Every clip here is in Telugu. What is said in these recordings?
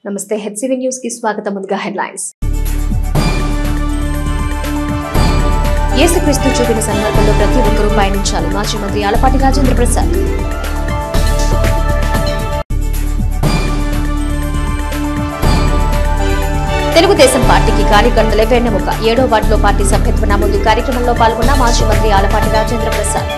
నమస్తే హెచ్సివి న్యూస్ కి స్వాగతం. ముందుగా హెడ్లైన్స్. యేసుక్రీస్తు చూపిన సన్మార్గంలో ప్రతి ఒక్కరూ పయనించాలి. మాజీ మంత్రి ఆలపాటి రాజేంద్ర ప్రసాద్. తెలుగుదేశం పార్టీకి కార్యకర్తలే వెన్నెముక. 7వ వార్డులో పార్టీ సభ్యత్వ నమోదు కార్యక్రమంలో పాల్గొన్న మాజీ మంత్రి ఆలపాటి రాజేంద్ర ప్రసాద్.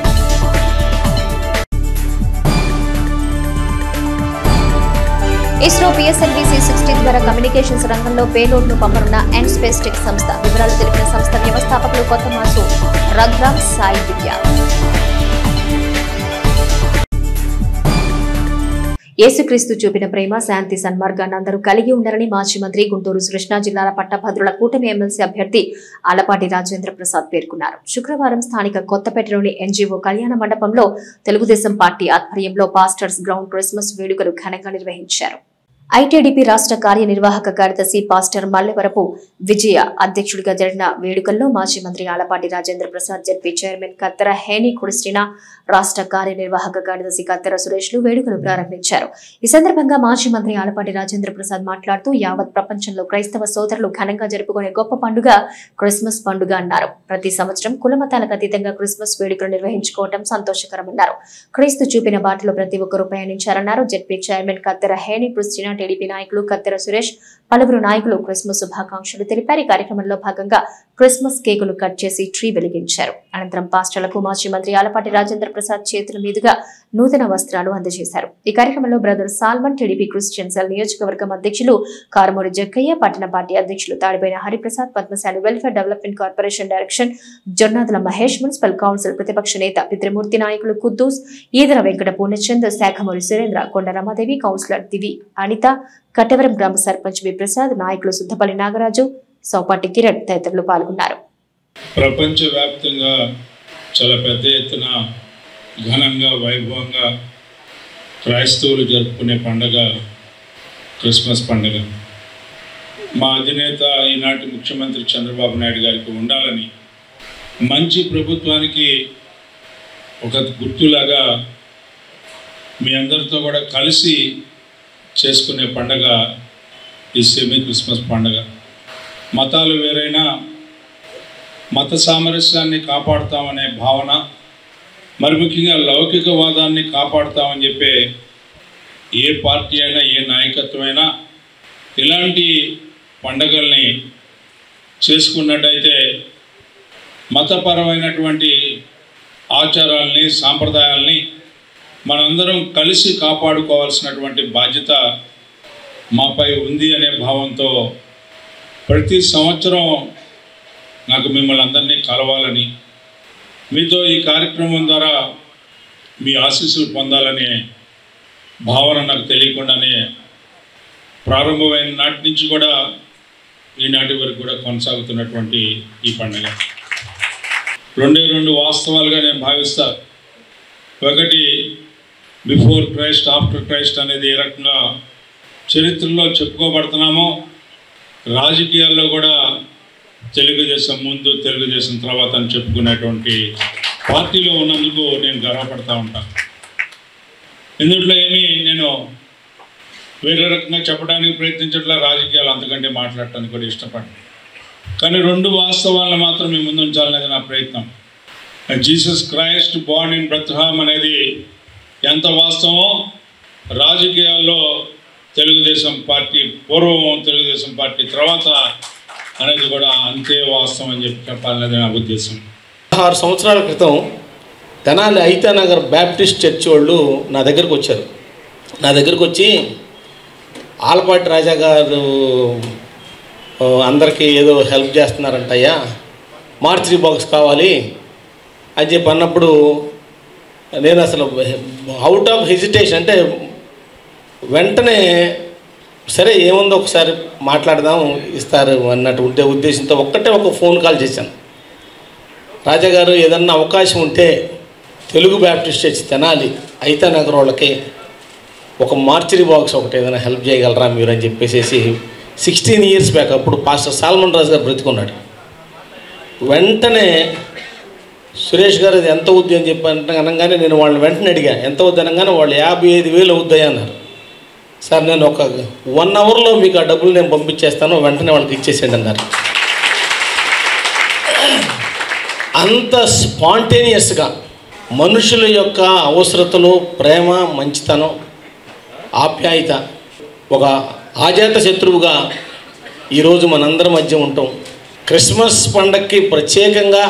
ఇస్రో పిఎస్ఎల్వి C-16 ద్వారా కమ్యూనికేషన్స్ రంగంలో పేలోడ్ ను పంపనున్న ఎండ్ స్పేస్ టెక్ సంస్థ. వివరాలు తెలిపిన సంస్థ వ్యవస్థాపకులు కొత్త మాసు రఘురామ్ సాయి దివ్య. యేసుక్రీస్తు చూపిన ప్రేమ, శాంతి, సన్మార్గాన్ని అందరూ కలిగి ఉండాలని మాజీ మంత్రి గుంటూరు కృష్ణా జిల్లాల పట్టభద్రుల కూటమి ఎమ్మెల్సీ అభ్యర్థి ఆలపాటి రాజేంద్ర ప్రసాద్ పేర్కొన్నారు. శుక్రవారం స్థానిక కొత్తపేటలోని ఎన్జీఓ కళ్యాణ మండపంలో తెలుగుదేశం పార్టీ ఆధ్వర్యంలో పాస్టర్స్ గ్రౌండ్ క్రిస్మస్ వేడుకలు ఘనంగా నిర్వహించారు. ఐటీడీపీ రాష్ట్ర కార్యనిర్వాహక కార్యదర్శి పాస్టర్ మల్లెవరపు విజయ అధ్యక్షుడిగా జరిగిన వేడుకల్లో మాజీ మంత్రి ఆలపాటి రాజేంద్ర ప్రసాద్, జెడ్పీ చైర్మన్ కత్తెర హేని క్రిస్టినా, రాష్ట్ర కార్యనిర్వాహక కార్యదర్శి కత్తెర సురేష్లు వేడుకలు ప్రారంభించారు. ఈ సందర్భంగా మాజీ మంత్రి ఆలపాటి రాజేంద్ర ప్రసాద్ మాట్లాడుతూ యావత్ ప్రపంచంలో క్రైస్తవ సోదరులు ఘనంగా జరుపుకునే గొప్ప పండుగ క్రిస్మస్ పండుగ అన్నారు. ప్రతి సంవత్సరం కులమతాలకు అతీతంగా క్రిస్మస్ వేడుకలు నిర్వహించుకోవడం సంతోషకరమన్నారు. క్రీస్తు చూపిన బాటలో ప్రతి ఒక్కరూ పయనించారన్నారు. జెడ్పీ చైర్మన్ కత్తెర హేని క్రిస్టినా, టీడీపీ నాయకులు కత్తెర సురేష్, పలువురు నాయకులు క్రిస్మస్ శుభాకాంక్షలు తెలిపారు. కార్యక్రమంలో భాగంగా క్రిస్మస్ కేకులు కట్ చేసి ట్రీ వెలిగించారు. అనంతరం పాస్టర్లకు మాజీ మంత్రి ఆలపాటి రాజేంద్ర ప్రసాద్ చేతుల మీదుగా నూతన వస్త్రాలు అందజేశారు. ఈ కార్యక్రమంలో brother Solomon, TDP Christian cell నియోజకవర్గం అధ్యక్షులు కారుమూరి జగ్గయ్య, పట్టణ పార్టీ అధ్యక్షులు Tadipoyina Hariprasad, Padmashali welfare development corporation direction Jonnadula Mahesh, municipal council ప్రతిపక్ష నేత పితృమూర్తి నాయకులు కుద్దూస్, ఈదర వెంకట పూర్ణచంద్, శాఖమూరి సురేంద్ర, కొండ రమాదేవి, కౌన్సిలర్ దివి అనిత, కట్టవరం గ్రామ సర్పంచ్ వి ప్రసాద్, నాయకులు సుద్దపల్లి నాగరాజు, సౌపాటి కిరణ్ తదితరులు పాల్గొన్నారు. ప్రపంచవ్యాప్తంగా చాలా పెద్ద ఎత్తున ఘనంగా వైభవంగా క్రైస్తవులు జరుపుకునే పండుగ క్రిస్మస్ పండుగ. మా అధినేత ఈనాటి ముఖ్యమంత్రి చంద్రబాబు నాయుడు గారికి ఉండాలని, మంచి ప్రభుత్వానికి ఒక గుర్తులాగా మీ అందరితో కూడా కలిసి చేసుకునే పండుగ ఈ సెమీ క్రిస్మస్ పండుగ. మతాలు వేరైనా మత సామరస్యాన్ని కాపాడుతామనే భావన, మరి ముఖ్యంగా లౌకికవాదాన్ని కాపాడుతామని చెప్పే ఏ పార్టీ అయినా, ఏ నాయకత్వమైనా ఇలాంటి పండుగల్ని చేసుకున్నట్టయితే మతపరమైనటువంటి ఆచారాలని, సాంప్రదాయాల్ని మనందరం కలిసి కాపాడుకోవాల్సినటువంటి బాధ్యత మాపై ఉంది అనే భావంతో ప్రతి సంవత్సరం నాకు మిమ్మల్ని అందరినీ కలవాలని, మీతో ఈ కార్యక్రమం ద్వారా మీ ఆశీస్సులు పొందాలనే భావన నాకు తెలియకుండానే ప్రారంభమైన నాటి నుంచి కూడా ఈనాటి వరకు కూడా కొనసాగుతున్నటువంటి ఈ పండుగ. రెండు వాస్తవాలుగా నేను భావిస్తా. ఒకటి, బిఫోర్ క్రైస్ట్, ఆఫ్టర్ క్రైస్ట్ అనేది ఏ రకంగా చరిత్రలో చెప్పుకోబడుతున్నామో, రాజకీయాల్లో కూడా తెలుగుదేశం ముందు, తెలుగుదేశం తర్వాత అని చెప్పుకునేటువంటి పార్టీలో ఉన్నందుకు నేను గర్వపడతా ఉంటాను. ఇందులో ఏమీ నేను వేరే రకంగా చెప్పడానికి ప్రయత్నించట్లా, రాజకీయాలు అంతకంటే మాట్లాడటానికి కూడా ఇష్టపడ్డాను. కానీ రెండు వాస్తవాలను మాత్రం మీ ముందు ఉంచాలనేది నా ప్రయత్నం. Jesus Christ Born in Bethlehem అనేది ఎంత వాస్తవమో, రాజకీయాల్లో తెలుగుదేశం పార్టీ పూర్వం, తెలుగుదేశం పార్టీ తర్వాత అనేది కూడా అంతే వాస్తవం అని చెప్పాలనేది నా ఉద్దేశం. 6 సంవత్సరాల క్రితం తెనాలి ఐతానగర్ బ్యాప్టిస్ట్ చర్చ్ వాళ్ళు నా దగ్గరకు వచ్చారు. నా దగ్గరకు వచ్చి ఆలపాటి రాజా గారు అందరికీ ఏదో హెల్ప్ చేస్తున్నారంటయ్యా, మార్చరీ బాక్స్ కావాలి అని చెప్పి అన్నప్పుడు నేను అసలు అవుట్ ఆఫ్ హెజిటేషన్, అంటే వెంటనే సరే ఏముందో ఒకసారి మాట్లాడదాం, ఇస్తారు అన్నట్టు ఉద్దేశంతో ఒక ఫోన్ కాల్ చేశాను. రాజాగారు ఏదన్నా అవకాశం ఉంటే తెలుగు బ్యాప్టిస్ట్ చర్చ్ తెనాలి ఐతానగర్ వాళ్ళకి ఒక మార్చరీ బాక్స్ ఒకటి ఏదైనా హెల్ప్ చేయగలరా మీరు అని చెప్పేసి 16 years బ్యాక్ అప్పుడు పాస్టర్ సాల్మన్ రాజు గారు బ్రతికున్నాడు. వెంటనే సురేష్ గారు ఇది ఎంత అవుద్ది అని చెప్పి అనగానే నేను వాళ్ళని వెంటనే అడిగా, ఎంత అవుద్ది అనగానే వాళ్ళు 55,000 అవుద్దాయి అన్నారు. సార్ నేను ఒక 1 అవర్లో మీకు ఆ డబ్బులు నేను పంపించేస్తాను, వెంటనే వాళ్ళకి ఇచ్చేసేయండి అన్నారు. అంత స్పాంటేనియస్గా మనుషుల యొక్క అవసరతలు, ప్రేమ, మంచితనం, ఆప్యాయత, ఒక ఆజాత శత్రువుగా ఈరోజు మనందరి మధ్య ఉంటాం. క్రిస్మస్ పండగకి ప్రత్యేకంగా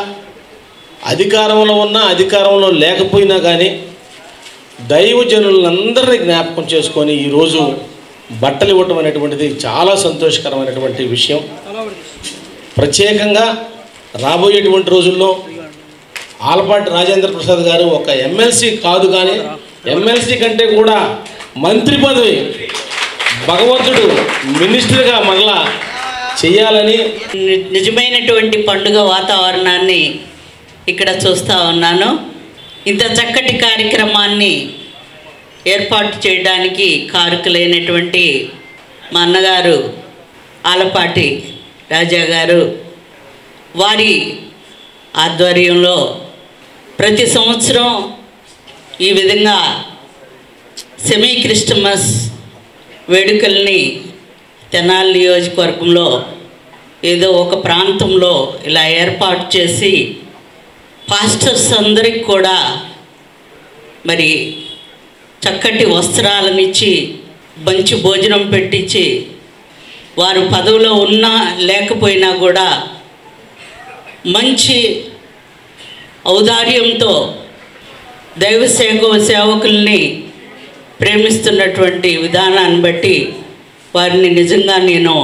అధికారంలో ఉన్నా అధికారంలో లేకపోయినా కానీ దైవజనులందరినీ జ్ఞాపకం చేసుకొని ఈరోజు బట్టలు ఇవ్వటం అనేటువంటిది చాలా సంతోషకరమైనటువంటి విషయం. ప్రత్యేకంగా రాబోయేటువంటి రోజుల్లో ఆలపాటి రాజేంద్ర ప్రసాద్ గారు ఒక ఎమ్మెల్సీ కాదు, కానీ ఎమ్మెల్సీ కంటే కూడా మంత్రి పదవి భగవంతుడు మినిస్టర్గా మరలా చేయాలని నిజమైనటువంటి పండుగ వాతావరణాన్ని ఇక్కడ చూస్తూ ఉన్నాను. ఇంత చక్కటి కార్యక్రమాన్ని ఏర్పాటు చేయడానికి కారకులైనటువంటి మా అన్నగారు ఆలపాటి రాజా గారు, వారి ఆధ్వర్యంలో ప్రతి సంవత్సరం ఈ విధంగా సెమీ క్రిస్టమస్ వేడుకల్ని తెనాలి నియోజకవర్గంలో ఏదో ఒక ప్రాంతంలో ఇలా ఏర్పాటు చేసి పాస్టర్స్ అందరికి కూడా మరి చక్కటి వస్త్రాలనిచ్చి మంచి భోజనం పెట్టించి వారు పదవిలో ఉన్నా లేకపోయినా కూడా మంచి ఔదార్యంతో దైవ సేవకుల్ని ప్రేమిస్తున్నటువంటి విధానాన్ని బట్టి వారిని నిజంగా నేను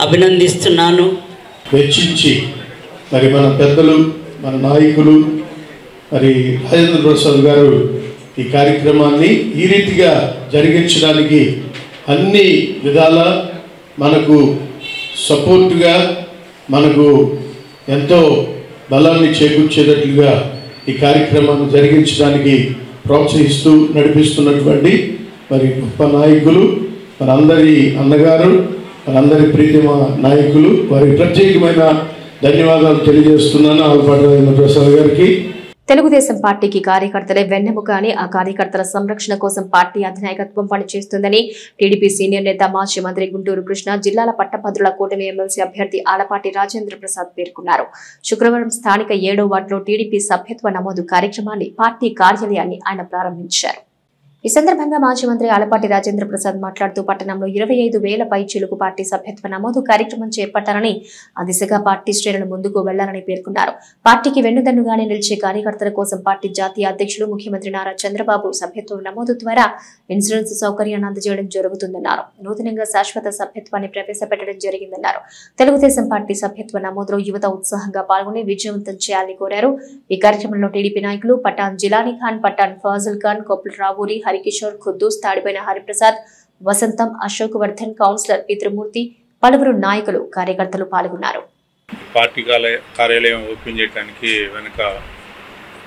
అభినందిస్తున్నాను. వెచ్చించి మరి మన పెద్దలు, మన నాయకులు, మరి రాజేంద్ర ప్రసాద్ గారు ఈ కార్యక్రమాన్ని ఈ రీతిగా జరిగించడానికి అన్ని విధాల మనకు సపోర్టుగా, మనకు ఎంతో బలాన్ని చేకూర్చేటట్లుగా ఈ కార్యక్రమాన్ని జరిగించడానికి ప్రోత్సహిస్తూ నడిపిస్తున్నటువంటి మరి గొప్ప నాయకులు, మనందరి అన్నగారు, మనందరి ప్రీతిమ నాయకులు, వారికి ప్రత్యేకమైన ధన్యవాదాలు తెలియజేస్తున్నాను ఆలపాటి రాజేంద్ర ప్రసాద్ గారికి. తెలుగుదేశం పార్టీకి కార్యకర్తలే వెన్నెముక అని, ఆ కార్యకర్తల సంరక్షణ కోసం పార్టీ అధినాయకత్వం పనిచేస్తుందని టీడీపీ సీనియర్ నేత, మాజీ మంత్రి గుంటూరు కృష్ణా జిల్లాల పట్టభద్రుల కూటమి ఎమ్మెల్సీ అభ్యర్థి ఆలపాటి రాజేంద్ర ప్రసాద్ పేర్కొన్నారు. శుక్రవారం స్థానిక 7వ వార్డులో టీడీపీ సభ్యత్వ నమోదు కార్యక్రమాన్ని, పార్టీ కార్యాలయాన్ని ఆయన ప్రారంభించారు. ఈ సందర్భంగా మాజీ మంత్రి ఆలపాటి రాజేంద్ర ప్రసాద్ మాట్లాడుతూ పట్టణంలో 25,000 పైచిలుకు పార్టీ సభ్యత్వ నమోదు కార్యక్రమం చేపట్టారని, ఆ దిశగా పార్టీ శ్రేణులు ముందుకు వెళ్లాలని పేర్కొన్నారు. పార్టీకి వెన్నుదన్నుగానే నిలిచే కార్యకర్తల కోసం పార్టీ జాతీయ అధ్యక్షులు ముఖ్యమంత్రి నారా చంద్రబాబు సభ్యత్వ నమోదు ద్వారా ఇన్సూరెన్స్ సౌకర్యాన్ని అందజేయడం జరుగుతుందన్నారు. నూతనంగా శాశ్వత సభ్యత్వాన్ని ప్రవేశపెట్టడం జరిగిందన్నారు. తెలుగుదేశం పార్టీ సభ్యత్వ నమోదులో యువత ఉత్సాహంగా పాల్గొని విజయవంతం చేయాలని కోరారు. ఈ కార్యక్రమంలో టీడీపీ నాయకులు పఠాన్ జిలానీ ఖాన్, పఠాన్ ఫాజుల్ ఖాన్, కొప్పుల రావూరి, హరికిషోర్, ఖుద్దూస్, తాడిపోయిన హరిప్రసాద్, వసంతం, అశోక్ వర్ధన్, కౌన్సిలర్ పితృమూర్తి, పలువురు నాయకులు, కార్యకర్తలు పాల్గొన్నారు. పార్టీ కార్యాలయం ఓపెన్ చేయడానికి వెనుక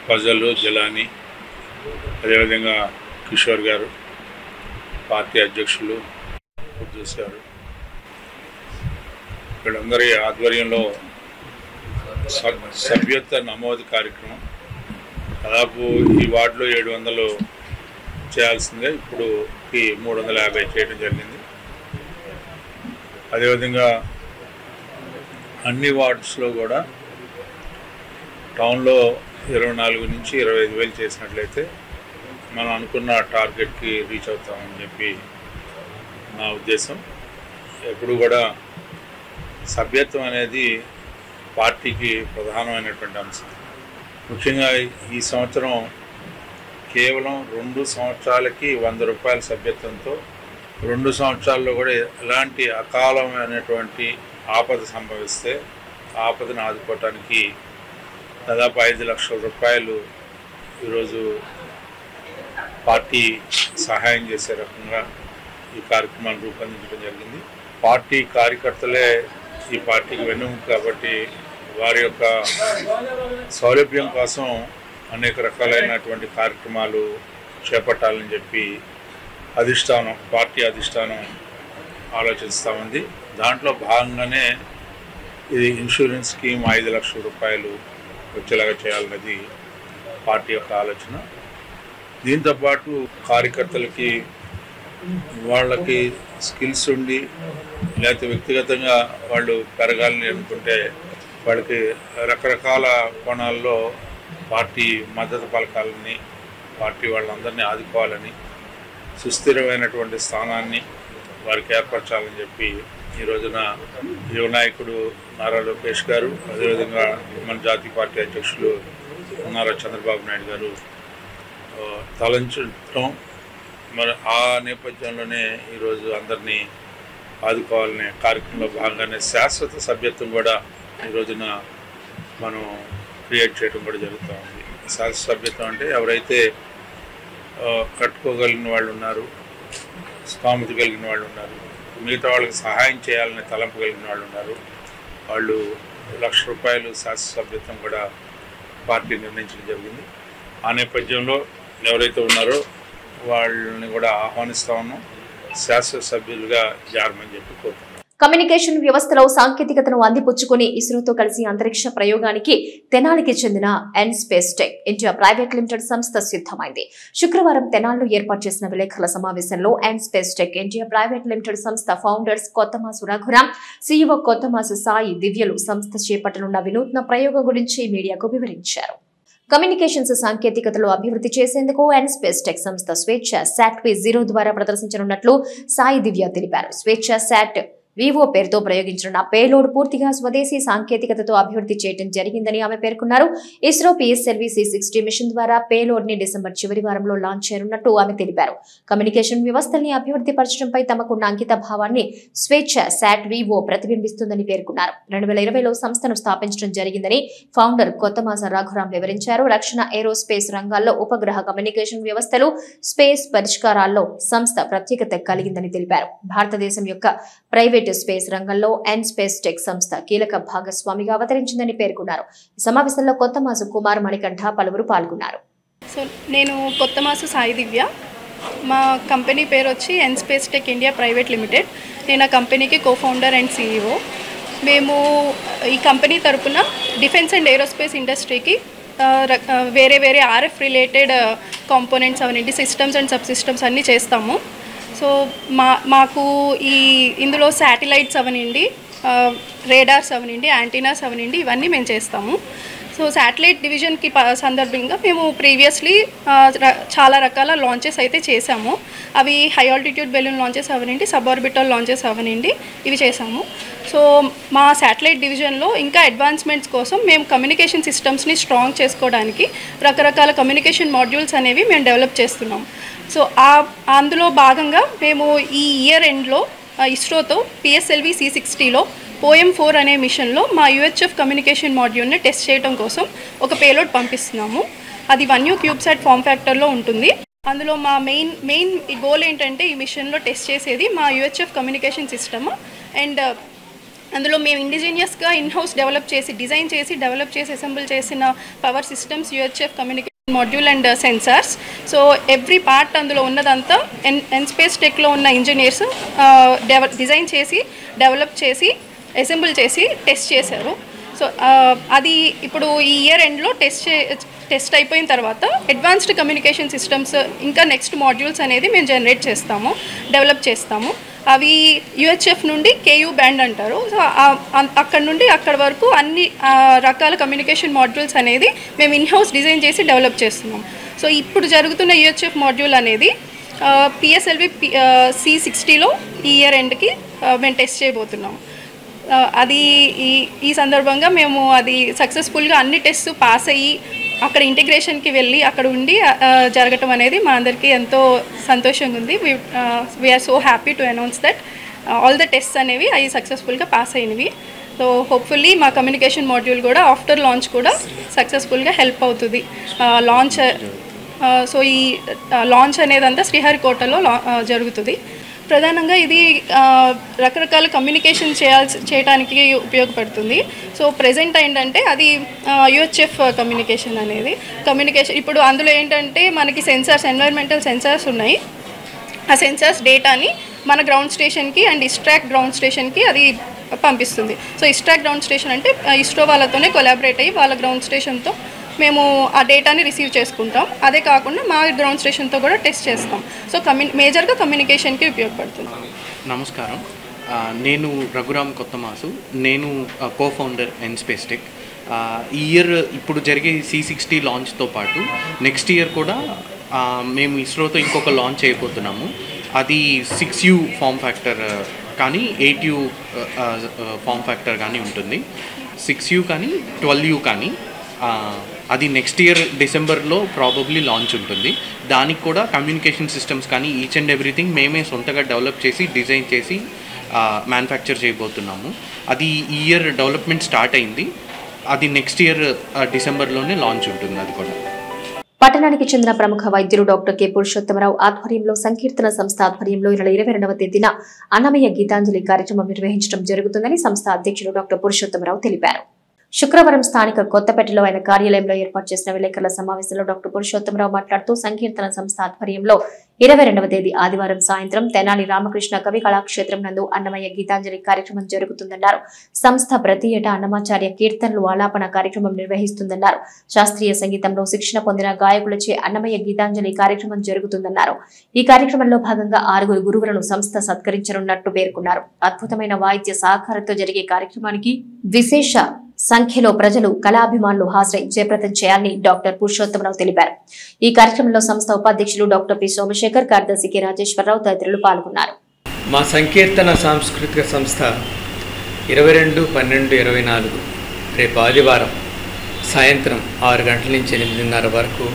ఫజలు, జిలానీ, అదేవిధంగా కిషోర్ గారు, పార్టీ అధ్యక్షులు ఖుద్దూస్ గారు, వీళ్ళందరి ఆధ్వర్యంలో సభ్యత్వ నమోదు కార్యక్రమం దాదాపు ఈ వార్డులో 700 చేయాల్సిందే, ఇప్పుడు 350 చేయడం జరిగింది. అదేవిధంగా అన్ని వార్డ్స్లో కూడా టౌన్లో 24 నుంచి 25,000 చేసినట్లయితే మనం అనుకున్న టార్గెట్కి రీచ్ అవుతామని చెప్పి నా ఉద్దేశం. ఎప్పుడు కూడా సభ్యత్వం అనేది పార్టీకి ప్రధానమైనటువంటి అంశం. ముఖ్యంగా ఈ సంవత్సరం కేవలం 2 సంవత్సరాలకి 100 రూపాయల సభ్యత్వంతో 2 సంవత్సరాల్లో కూడా ఎలాంటి అకాలమైనటువంటి ఆపద సంభవిస్తే ఆపదను ఆదుకోవటానికి దాదాపు 5 లక్షల రూపాయలు ఈరోజు పార్టీ సహాయం చేసే రకంగా ఈ కార్యక్రమాన్ని రూపొందించడం జరిగింది. పార్టీ కార్యకర్తలే ఈ పార్టీకి వెన్నుముక కాబట్టి వారి యొక్క సౌలభ్యం కోసం అనేక రకాలైనటువంటి కార్యక్రమాలు చేపట్టాలని చెప్పి పార్టీ అధిష్టానం ఆలోచిస్తూ ఉంది. దాంట్లో భాగంగానే ఇది ఇన్సూరెన్స్ స్కీమ్ 5 లక్షల రూపాయలు వచ్చేలాగా చేయాలన్నది పార్టీ యొక్క ఆలోచన. దీంతోపాటు కార్యకర్తలకి వాళ్ళకి స్కిల్స్ ఉండి లేకపోతే వ్యక్తిగతంగా వాళ్ళు పెరగాలని అనుకుంటే వాళ్ళకి రకరకాల కోణాల్లో పార్టీ మద్దతు పలకాలని, పార్టీ వాళ్ళందరినీ ఆదుకోవాలని, సుస్థిరమైనటువంటి స్థానాన్ని వారికి ఏర్పరచాలని చెప్పి ఈ రోజున యువ నాయకుడు నారా లోకేష్ గారు, అదేవిధంగా మన జాతీయ పార్టీ అధ్యక్షులు నారా చంద్రబాబు నాయుడు గారు తలంచడం, మరి ఆ నేపథ్యంలోనే ఈరోజు అందరినీ ఆదుకోవాలనే కార్యక్రమంలో భాగంగానే శాశ్వత సభ్యత్వం కూడా ఈ రోజున మనం క్రియేట్ చేయడం కూడా జరుగుతూ ఉంది. శాశ్వత సభ్యత్వం అంటే ఎవరైతే కట్టుకోగలిగిన వాళ్ళు ఉన్నారు, స్థామత కలిగిన వాళ్ళు ఉన్నారు, మిగతా వాళ్ళకి సహాయం చేయాలని తలంపు కలిగిన వాళ్ళు ఉన్నారు, వాళ్ళు ₹1,00,000 శాశ్వత సభ్యత్వం కూడా పార్టీ నిర్ణయించడం జరిగింది. ఆ నేపథ్యంలో ఎవరైతే ఉన్నారో వాళ్ళని కూడా ఆహ్వానిస్తా ఉన్నాం, శాశ్వత సభ్యులుగా జారమని చెప్పి కోరుతున్నాం. కమ్యూనికేషన్ వ్యవస్థలో సాంకేతికతను అందిపుచ్చుకుని ఇస్రోతో కలిసి అంతరిక్ష ప్రయోగానికి తెనాలికి చెందిన N space tech India private limited సంస్థ సిద్ధమైంది. శుక్రవారం తెనాలిలో ఏర్పాటు చేసిన విలేకరుల సమావేశంలో N space tech India private limited సంస్థ ఫౌండర్స్ కొత్తమాసు రఘురాం, సీఈఓ కొత్తమాసు సాయి దివ్యలు సంస్థ చేపట్టనున్న వినూత్న ప్రయోగం గురించి మీడియాకు వివరించారు. కమ్యూనికేషన్స్ సాంకేతికతలో అభివృద్ధి చేసేందుకు ఎన్ స్పేస్ టెక్ సంస్థ స్వేచ్ఛ శాట్ V0 ద్వారా ప్రదర్శించనున్నట్లు సాయి దివ్య తెలిపారు. స్వేచ్ఛ శాట్ వివో పేరుతో ప్రయోగించిన పేలోడ్ పూర్తిగా స్వదేశీ సాంకేతికతతో అభివృద్ధి చేయడం జరిగిందని ఆమె పేర్కొన్నారు. ఇస్రో PSLV C60 మిషన్ ద్వారా పేలోడ్ ని డిసెంబర్ చివరి వారంలో లాంచ్ చేయనున్నట్టు ఆమె తెలిపారు. కమ్యూనికేషన్ వ్యవస్థల్ని అభివృద్ధి పరచడంపై తమకున్న అంకిత భావాన్ని స్వేచ్ఛ శాట్ వివో ప్రతిబింబిస్తుందని పేర్కొన్నారు. 2020లో సంస్థను స్థాపించడం జరిగిందని ఫౌండర్ కొత్తమాస రఘురాం వివరించారు. రక్షణ, ఏరోస్పేస్ రంగాల్లో ఉపగ్రహ కమ్యూనికేషన్ వ్యవస్థలు, స్పేస్ పరిష్కారాల్లో సంస్థ ప్రత్యేకత కలిగిందని తెలిపారు. భారతదేశం యొక్క ప్రైవేట్ స్పేస్ రంగంలో ఎన్ స్పేస్ టెక్ సంస్థ కీలక భాగస్వామిగా అవతరించిందని పేర్కొన్నారు. ఈ సమావేశంలో కొత్తమాసు కుమార్, మణికంఠ పలువురు పాల్గొన్నారు. సో నేను కొత్తమాసు సాయి దివ్య, మా కంపెనీ పేరు వచ్చి N space tech India private limited. నేను ఆ కంపెనీకి కో-ఫౌండర్ అండ్ CEO. మేము ఈ కంపెనీ తరపున డిఫెన్స్ అండ్ ఏరోస్పేస్ ఇండస్ట్రీకి వేరే వేరే RF రిలేటెడ్ కాంపోనెంట్స్ అవన్నీ, సిస్టమ్స్ అండ్ సబ్ సిస్టమ్స్ అన్నీ చేస్తాము. సో మాకు ఇందులో శాటిలైట్స్ అవనండి, రేడార్స్ అవనండి, యాంటీనాస్ అవనండి, ఇవన్నీ మేము చేస్తాము. సో శాటిలైట్ డివిజన్కి సందర్భంగా మేము ప్రీవియస్లీ చాలా రకాల లాంచెస్ అయితే చేసాము. అవి హై ఆల్టిట్యూడ్ బెలూన్ లాంచెస్ అవనండి, సబార్బిటల్ లాంచెస్ అవనండి, ఇవి చేసాము. సో మా శాటిలైట్ డివిజన్లో ఇంకా అడ్వాన్స్మెంట్స్ కోసం మేము కమ్యూనికేషన్ సిస్టమ్స్ని స్ట్రాంగ్ చేసుకోవడానికి రకరకాల కమ్యూనికేషన్ మాడ్యూల్స్ అనేవి మేము డెవలప్ చేస్తున్నాం. సో అందులో భాగంగా మేము ఈ ఇయర్ ఎండ్లో ఇస్రోతో PSLV C60లో POEM-4 అనే మిషన్లో మా UHF కమ్యూనికేషన్ మాడ్యూల్ని టెస్ట్ చేయడం కోసం ఒక పేలోడ్ పంపిస్తున్నాము. అది 1U క్యూబ్సాట్ ఫామ్ ఫ్యాక్టర్లో ఉంటుంది. అందులో మా మెయిన్ గోల్ ఏంటంటే ఈ మిషన్లో టెస్ట్ చేసేది మా UHF కమ్యూనికేషన్ సిస్టమ్. అండ్ అందులో మేము ఇండిజినియస్గా ఇన్హౌస్ డిజైన్ చేసి డెవలప్ చేసి అసెంబుల్ చేసిన power systems, UHF communication module and sensors. So every part అందులో ఉన్నదంతా ఎన్ స్పేస్ టెక్లో ఉన్న ఇంజనీర్స్ డిజైన్ చేసి, డెవలప్ చేసి, అసెంబుల్ చేసి టెస్ట్ చేశారు. సో అది ఇప్పుడు ఈ ఇయర్ ఎండ్లో టెస్ట్ అయిపోయిన తర్వాత అడ్వాన్స్డ్ కమ్యూనికేషన్ సిస్టమ్స్ ఇంకా నెక్స్ట్ మాడ్యూల్స్ అనేది మేము డెవలప్ చేస్తాము. అవి UHF నుండి KU బ్యాండ్ అంటారు. సో అక్కడ నుండి అక్కడ వరకు అన్ని రకాల కమ్యూనికేషన్ మాడ్యూల్స్ అనేది మేము ఇన్హౌస్ డిజైన్ చేసి డెవలప్ చేస్తున్నాం. సో ఇప్పుడు జరుగుతున్న UHF మాడ్యూల్ అనేది PSLV C60లో ఈ ఇయర్ ఎండ్కి మేము టెస్ట్ చేయబోతున్నాం. అది ఈ సందర్భంగా మేము అది సక్సెస్ఫుల్గా అన్ని టెస్ట్ పాస్ అయ్యి అక్కడ ఇంటిగ్రేషన్కి వెళ్ళి అక్కడ ఉండి జరగటం అనేది మా అందరికీ ఎంతో సంతోషంగా ఉంది. We are so happy to announce that all the tests అనేవి అవి సక్సెస్ఫుల్గా పాస్ అయినవి. సో హోప్ఫుల్లీ మా కమ్యూనికేషన్ మాడ్యూల్ కూడా ఆఫ్టర్ లాంచ్ కూడా సక్సెస్ఫుల్గా హెల్ప్ అవుతుంది. లాంచ్ సో ఈ లాంచ్ అనేదంతా శ్రీహరికోటలో జరుగుతుంది. ప్రధానంగా ఇది రకరకాల కమ్యూనికేషన్ చేయడానికి ఉపయోగపడుతుంది. సో ప్రెజెంట్ ఏంటంటే అది UHF కమ్యూనికేషన్ ఇప్పుడు అందులో ఏంటంటే మనకి ఎన్వైర్మెంటల్ సెన్సార్స్ ఉన్నాయి. ఆ సెన్సార్స్ డేటాని మన గ్రౌండ్ స్టేషన్కి అండ్ ఇస్ట్రాక్ గ్రౌండ్ స్టేషన్కి అది పంపిస్తుంది. సో ఇస్ట్రాక్ గ్రౌండ్ స్టేషన్ అంటే ఇస్రో వాళ్ళతోనే కొలాబరేట్ అయ్యి వాళ్ళ గ్రౌండ్ స్టేషన్తో మేము ఆ డేటాని రిసీవ్ చేసుకుంటాం. అదే కాకుండా మా గ్రౌండ్ స్టేషన్తో కూడా టెస్ట్ చేస్తాం. సో మేజర్గా కమ్యూనికేషన్కి ఉపయోగపడుతుంది. నమస్కారం, నేను రఘురామ్ కొత్తమాసు. నేను కో-ఫౌండర్ ఎన్స్పేస్టెక్. ఈ ఇయర్ ఇప్పుడు జరిగే C60 లాంచ్తో పాటు నెక్స్ట్ ఇయర్ కూడా మేము ఇస్రోతో ఇంకొక లాంచ్ చేయబోతున్నాము. అది 6U ఫామ్ ఫ్యాక్టర్ కానీ 8U ఫామ్ ఫ్యాక్టర్ కానీ ఉంటుంది. 6U కానీ 12U కానీ అది నెక్స్ట్ ఇయర్ డిసెంబర్లో ప్రాబబ్లీ లాంచ్ ఉంటుంది. దానికి కూడా కమ్యూనికేషన్ సిస్టమ్స్ కానీ ఈచ్ అండ్ ఎవ్రీథింగ్ మేమే సొంతగా డెవలప్ చేసి డిజైన్ చేసి మ్యానుఫ్యాక్చర్ చేయబోతున్నాము. అది ఈ ఇయర్ డెవలప్మెంట్ స్టార్ట్ అయింది. అది నెక్స్ట్ ఇయర్ డిసెంబర్లోనే లాంచ్ ఉంటుంది. అది కూడా పట్టణానికి చెందిన ప్రముఖ వైద్యులు డాక్టర్ కె పురుషోత్తమరావు ఆధ్వర్యంలో సంకీర్తన సంస్థ ఆధ్వర్యంలో 22వ తేదీన అన్నమయ్య గీతాంజలి కార్యక్రమం నిర్వహించడం జరుగుతుందని సంస్థ అధ్యక్షులు డాక్టర్ పురుషోత్తమరావు తెలిపారు. శుక్రవారం స్థానిక కొత్తపేటలో ఆయన కార్యాలయంలో ఏర్పాటు చేసిన విలేకరుల సమావేశంలో డాక్టర్ పురుషోత్తమరావు మాట్లాడుతూ సంకీర్తన సంస్థ ఆధ్వర్యంలో 22వ తేదీ ఆదివారం సాయంత్రం తెనాలి రామకృష్ణ కవి కళాక్షేత్రం నందు అన్నమయ్య గీతాంజలి కార్యక్రమం జరుగుతుందన్నారు. సంస్థ ప్రతి ఏటా అన్నమాచార్య కీర్తనలు ఆలాపన కార్యక్రమం నిర్వహిస్తుందన్నారు. శాస్త్రీయ సంగీతంలో శిక్షణ పొందిన గాయకులచే అన్నమయ్య గీతాంజలి కార్యక్రమం జరుగుతుందన్నారు. ఈ కార్యక్రమంలో భాగంగా 6 గురువులను సంస్థ సత్కరించనున్నట్టు పేర్కొన్నారు. అద్భుతమైన వాయిద్య సహకారంతో జరిగే కార్యక్రమానికి విశేష సంఖ్యలో ప్రజలు కళాభిమానులు హాజరై జయప్రదం చేయాలని డాక్టర్ పురుషోత్తమరావు తెలిపారు. ఈ కార్యక్రమంలో సంస్థ ఉపాధ్యక్షులు డాక్టర్ పి సోమశేఖర్, కార్యదర్శి కె రాజేశ్వరరావు తదితరులు పాల్గొన్నారు. మా సంకీర్తన సాంస్కృతిక సంస్థ 22/12/24 రేపు ఆదివారం సాయంత్రం 6 గంటల నుంచి 8:30 వరకు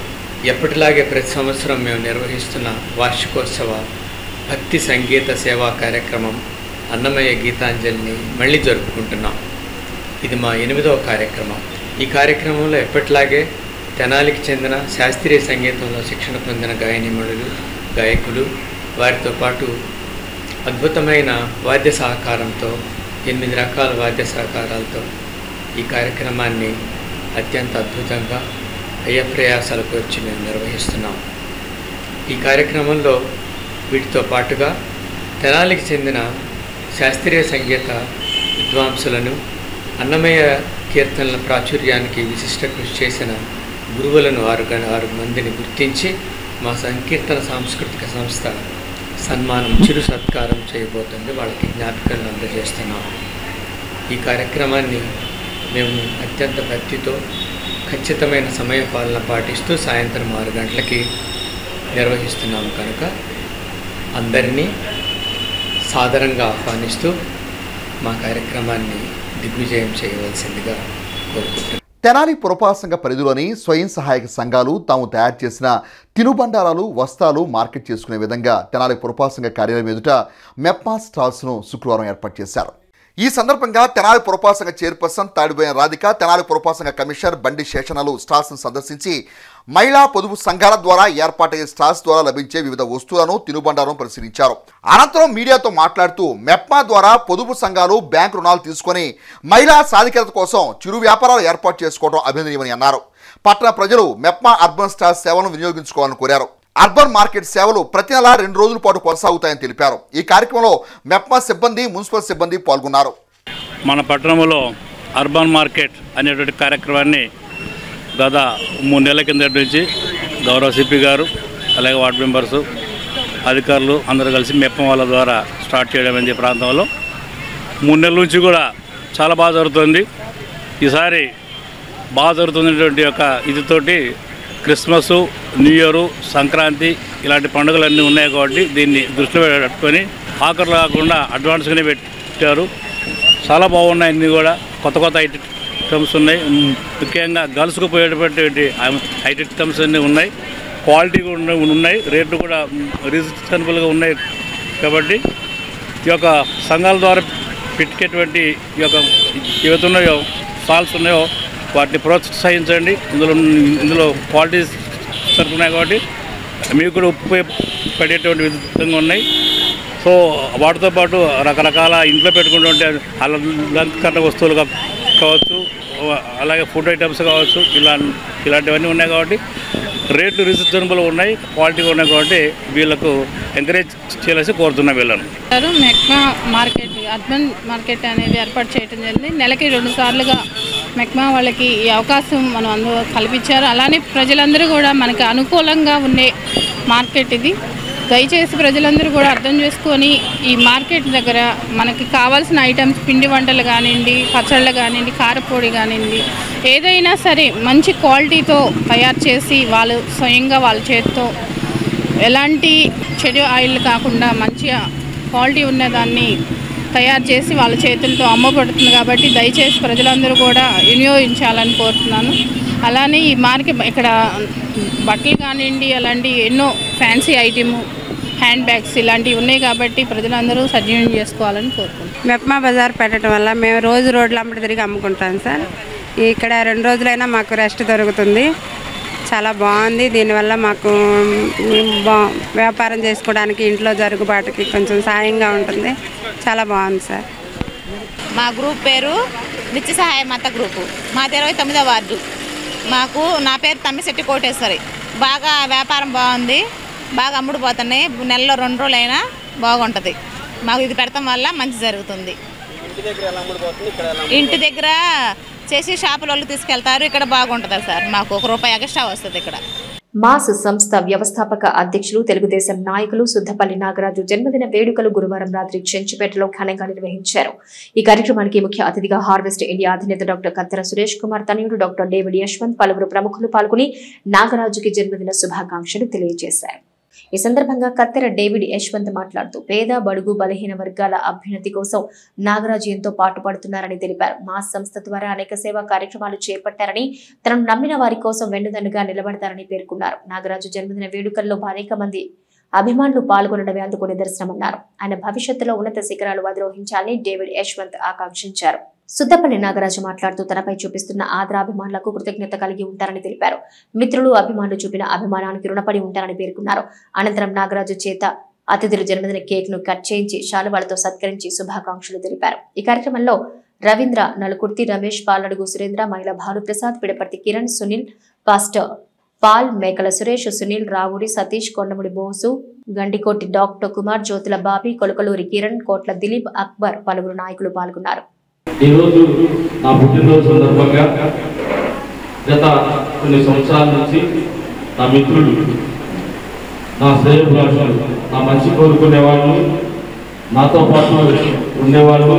ఎప్పటిలాగే ప్రతి సంవత్సరం మేము నిర్వహిస్తున్న వార్షికోత్సవ భక్తి సంగీత సేవా కార్యక్రమం అన్నమయ్య గీతాంజలిని మళ్ళీ జరుపుకుంటున్నాం. ఇది మా 8వ కార్యక్రమం. ఈ కార్యక్రమంలో ఎప్పటిలాగే తెనాలికి చెందిన శాస్త్రీయ సంగీతంలో శిక్షణ పొందిన గాయనిమణులు, గాయకులు, వారితో పాటు అద్భుతమైన వాద్య సహకారంతో 8 రకాల వాద్య సహకారాలతో ఈ కార్యక్రమాన్ని అత్యంత అద్భుతంగా అయ్యప్రయాసాలకు వచ్చి మేము నిర్వహిస్తున్నాం. ఈ కార్యక్రమంలో వీటితో పాటుగా తెనాలికి చెందిన శాస్త్రీయ సంగీత విద్వాంసులను, అన్నమయ్య కీర్తనల ప్రాచుర్యానికి విశిష్ట కృషి చేసిన గురువులను 6 మందిని గుర్తించి మా సంకీర్తన సాంస్కృతిక సంస్థ సన్మానం, చిరు సత్కారం చేయబోతుంది. వాళ్ళకి జ్ఞాపికలను అందజేస్తున్నాం. ఈ కార్యక్రమాన్ని మేము అత్యంత భక్తితో ఖచ్చితమైన సమయ పాలన పాటిస్తూ సాయంత్రం 6 గంటలకి నిర్వహిస్తున్నాము కనుక అందరినీ సాదరంగా ఆహ్వానిస్తూ మా కార్యక్రమాన్ని దిగ్విజయం చేయవలసిందిగా కోరుకుంటున్నాను. తెనాలి పురపాలక సంఘ పరిధిలోని స్వయం సహాయక సంఘాలు తాము తయారు చేసిన తినుబండారాలు, వస్త్రాలు మార్కెట్ చేసుకునే విధంగా తెనాలి పురపాలక సంఘ కార్యాలయం ఎదుట మెప్మా స్టాల్స్ను శుక్రవారం ఏర్పాటు చేశారు. ఈ సందర్భంగా తెనాలి పురపాలక సంఘ చైర్పర్సన్ తాడిబోయిన రాధిక, తెనాలి పురపాలక సంఘ కమిషనర్ బండి శేషనలు స్టాల్స్ను సందర్శించి మహిళా పొదుపు సంఘాల ద్వారా ఏర్పాటయ్యే స్టాల్స్ ద్వారా లభించే వివిధ వస్తువులను, తినుబండాలను పరిశీలించారు. అనంతరం మీడియాతో మాట్లాడుతూ మెప్మా ద్వారా పొదుపు సంఘాలు బ్యాంకు రుణాలు తీసుకొని మహిళా సాధికారత కోసం చిరు వ్యాపారాలు ఏర్పాటు చేసుకోవడం అభినందనీయమని అన్నారు. పట్టణ ప్రజలు మెప్మా అర్బన్ స్టాల్స్ సేవలను వినియోగించుకోవాలని కోరారు. అర్బన్ మార్కెట్ సేవలు ప్రతి నెల 2 రోజుల పాటు కొనసాగుతాయని తెలిపారు. ఈ కార్యక్రమంలో మెప్మా సిబ్బంది, మున్సిపల్ సిబ్బంది పాల్గొన్నారు. మన పట్టణంలో అర్బన్ మార్కెట్ అనేటువంటి కార్యక్రమాన్ని గత 3 నెలల కింద నుంచి గౌరవ సిపి గారు, అలాగే వార్డు మెంబర్సు, అధికారులు అందరూ కలిసి మెప్మా వాళ్ళ ద్వారా స్టార్ట్ చేయడం అనే ప్రాంతంలో 3 నెలల నుంచి కూడా చాలా బాగా జరుగుతుంది. ఈసారి బాగా జరుగుతున్నటువంటి యొక్క ఇదితోటి క్రిస్మస్, న్యూ ఇయర్, సంక్రాంతి ఇలాంటి పండుగలన్నీ ఉన్నాయి కాబట్టి దీన్ని దృష్టిలో పెట్టుకొని ఆఖరులు కాకుండా అడ్వాన్స్గానే పెట్టారు. చాలా బాగున్నాయి. అన్నీ కూడా కొత్త కొత్త ఐటమ్స్ ఉన్నాయి. ముఖ్యంగా గర్ల్స్కు పోయేటటువంటి ఐటమ్స్ అన్నీ ఉన్నాయి. క్వాలిటీ కూడా ఉన్నాయి. రేట్లు కూడా రీజనబుల్గా ఉన్నాయి. కాబట్టి ఈ యొక్క సంఘాల ద్వారా పెట్టేటువంటి ఈ యొక్క ఏవైతే ఉన్నాయో స్టాల్స్ ఉన్నాయో వాటిని ప్రోత్సహించండి. ఇందులో క్వాలిటీ సరుకున్నాయి కాబట్టి మీకు కూడా ఉపయోగపడేటువంటి విధంగా ఉన్నాయి. సో వాటితో పాటు రకరకాల ఇంట్లో పెట్టుకుంటుంటే అలంకరణ వస్తువులు కావచ్చు, అలాగే ఫుడ్ ఐటమ్స్ కావచ్చు, ఇలాంటివన్నీ ఉన్నాయి కాబట్టి రేట్లు రీజనబుల్ ఉన్నాయి, క్వాలిటీగా ఉన్నాయి కాబట్టి వీళ్ళకు ఎంకరేజ్ చేయాల్సి కోరుతున్నా వీళ్ళను. మెప్మా మార్కెట్, అర్బన్ మార్కెట్ అనేది ఏర్పాటు చేయడం జరిగింది. నెలకి 2 సార్లుగా మెక్మా వాళ్ళకి ఈ అవకాశం మనం అందరూ కల్పించారు. అలానే ప్రజలందరూ కూడా మనకి అనుకూలంగా ఉండే మార్కెట్ ఇది. దయచేసి ప్రజలందరూ కూడా అర్థం చేసుకొని ఈ మార్కెట్ దగ్గర మనకి కావాల్సిన ఐటమ్స్, పిండి వంటలు కానివ్వండి, పచ్చళ్ళు కానివ్వండి, కారపొడి కానివ్వండి, ఏదైనా సరే మంచి క్వాలిటీతో తయారు చేసి వాళ్ళు స్వయంగా వాళ్ళ చేతితో ఎలాంటి చెడు ఆయిల్ కాకుండా మంచిగా క్వాలిటీ ఉన్నదాన్ని తయారు చేసి వాళ్ళ చేతులతో అమ్మబడుతుంది. కాబట్టి దయచేసి ప్రజలందరూ కూడా వినియోగించాలని కోరుతున్నాను. అలానే ఈ మార్కెట్ ఇక్కడ బట్టలు కానివ్వండి, అలాంటి ఎన్నో ఫ్యాన్సీ ఐటమ్, హ్యాండ్ బ్యాగ్స్ ఇలాంటివి ఉన్నాయి కాబట్టి ప్రజలందరూ సద్వినియోగం చేసుకోవాలని కోరుకుంటున్నాం. మెప్మా బజార్ పెట్టడం వల్ల మేము రోజు రోడ్ల అమ్మటి తిరిగి అమ్ముకుంటాం సార్. ఇక్కడ 2 రోజులైనా మాకు రెస్ట్ దొరుకుతుంది. చాలా బాగుంది. దీనివల్ల మాకు వ్యాపారం చేసుకోవడానికి, ఇంట్లో జరుగుబాటుకి కొంచెం సాయంగా ఉంటుంది. చాలా బాగుంది సార్. మా గ్రూప్ పేరు నిత్య సహాయ మాత గ్రూపు. మాది 29వ వార్డు. నా పేరు తమ్మిశెట్టి కోటేశ్వరి. బాగా వ్యాపారం బాగుంది, బాగా అమ్ముడుపోతున్నాయి. నెలలో 2 రోజులైనా బాగుంటుంది. మాకు ఇది పెడతాం వల్ల మంచి జరుగుతుంది. ఇంటి దగ్గర చేసి షాపులలో తీసుకెళ్తారు. ఇక్కడ బాగుంటుంది సార్. మాకు ₹1 ఎక్స్ట్రా వస్తుంది ఇక్కడ. మాస్ సంస్థ వ్యవస్థాపక అధ్యక్షులు, తెలుగుదేశం నాయకులు సుద్దపల్లి నాగరాజు జన్మదిన వేడుకలు గురువారం రాత్రి చెంచుపేటలో ఘనంగా నిర్వహించారు. ఈ కార్యక్రమానికి ముఖ్య అతిథిగా హార్వెస్ట్ ఇండియా అధినేత డాక్టర్ కత్తెర సురేష్ కుమార్ తనయుడు డాక్టర్ డేవిడ్ యశ్వంత్, పలువురు ప్రముఖులు పాల్గొని నాగరాజుకి జన్మదిన శుభాకాంక్షలు తెలియజేశారు. ఈ సందర్భంగా కత్తెర డేవిడ్ యశ్వంత్ మాట్లాడుతూ పేద, బడుగు, బలహీన వర్గాల అభ్యున్నతి కోసం నాగరాజు ఎంతో పాటుపడుతున్నారని తెలిపారు. మాస్ సంస్థ ద్వారా అనేక సేవా కార్యక్రమాలు చేపట్టారని, తనను నమ్మిన వారి కోసం వెన్నుదన్నుగా నిలబడతారని పేర్కొన్నారు. నాగరాజు జన్మదిన వేడుకల్లో అనేక మంది అభిమానులు పాల్గొనడమే అందుకు నిదర్శనమన్నారు. ఆయన భవిష్యత్తులో ఉన్నత శిఖరాలు అధిరోహించాలని డేవిడ్ యశ్వంత్ ఆకాంక్షించారు. సుద్దపల్లి నాగరాజు మాట్లాడుతూ తనపై చూపిస్తున్న ఆదరాభిమానులకు కృతజ్ఞత కలిగి ఉంటారని తెలిపారు. మిత్రులు, అభిమానులు చూపిన అభిమానానికి రుణపడి ఉంటారని పేర్కొన్నారు. అనంతరం నాగరాజు చేత అతిథుల జన్మదిన కేక్ ను కట్ చేయించి శాలువాలతో సత్కరించి శుభాకాంక్షలు తెలిపారు. ఈ కార్యక్రమంలో రవీంద్ర, నలుకుర్తి రమేష్, పాలడుగు సురేంద్ర, మహిళ భానుప్రసాద్, పిడపర్తి కిరణ్, సునీల్, పాస్టర్ పాల్, మేకల సురేష్, సునీల్, రావుడి సతీష్, కొండముడి బోసు, గండికోటి డాక్టర్ కుమార్, జ్యోతుల బాబీ, కొలకలూరి కిరణ్, కోట్ల దిలీప్, అక్బర్, పలువురు నాయకులు పాల్గొన్నారు. ఈరోజు నా పుట్టినరోజు సందర్భంగా గత కొన్ని సంవత్సరాల నుంచి నా మిత్రులు, నా శ్రేయోభిలాషులు, నా మంచి కోరుకునేవాళ్ళు, నాతో పాటు ఉండేవాళ్ళు,